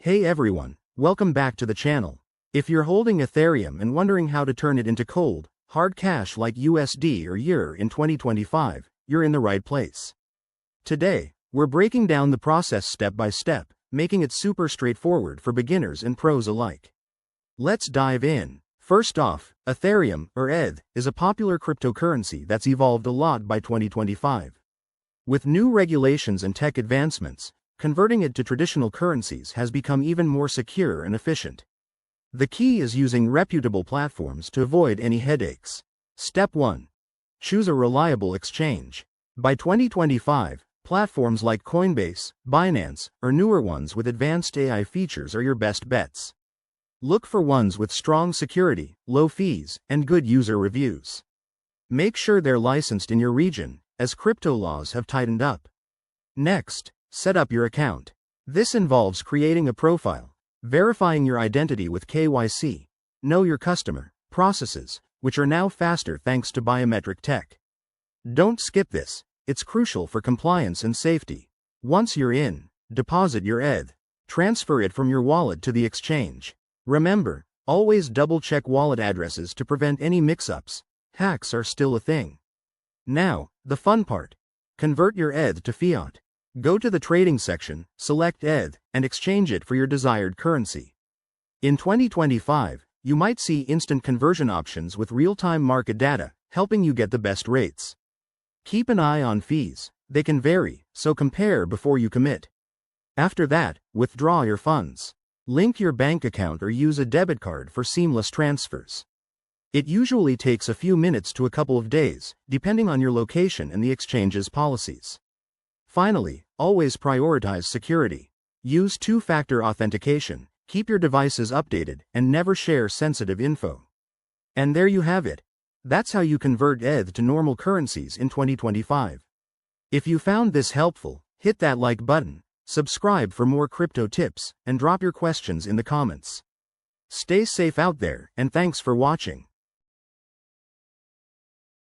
Hey everyone, welcome back to the channel. If you're holding Ethereum and wondering how to turn it into cold, hard cash like USD or EUR in 2025, you're in the right place. Today, we're breaking down the process step by step, making it super straightforward for beginners and pros alike. Let's dive in. First off, Ethereum, or ETH, is a popular cryptocurrency that's evolved a lot by 2025. With new regulations and tech advancements, converting it to traditional currencies has become even more secure and efficient. The key is using reputable platforms to avoid any headaches. Step 1. Choose a reliable exchange. By 2025, platforms like Coinbase, Binance, or newer ones with advanced AI features are your best bets. Look for ones with strong security, low fees, and good user reviews. Make sure they're licensed in your region, as crypto laws have tightened up. Next, set up your account. This involves creating a profile, verifying your identity with KYC, Know Your Customer, processes, which are now faster thanks to biometric tech. Don't skip this, it's crucial for compliance and safety. Once you're in, deposit your ETH. Transfer it from your wallet to the exchange. Remember, always double-check wallet addresses to prevent any mix-ups. Hacks are still a thing. Now, the fun part. Convert your ETH to fiat. Go to the trading section, select ETH, and exchange it for your desired currency. In 2025, you might see instant conversion options with real-time market data, helping you get the best rates. Keep an eye on fees. They can vary, so compare before you commit. After that, withdraw your funds. Link your bank account or use a debit card for seamless transfers. It usually takes a few minutes to a couple of days, depending on your location and the exchange's policies. Finally, always prioritize security. Use two-factor authentication, keep your devices updated, and never share sensitive info. And there you have it. That's how you convert ETH to normal currencies in 2025. If you found this helpful, hit that like button, subscribe for more crypto tips, and drop your questions in the comments. Stay safe out there, and thanks for watching.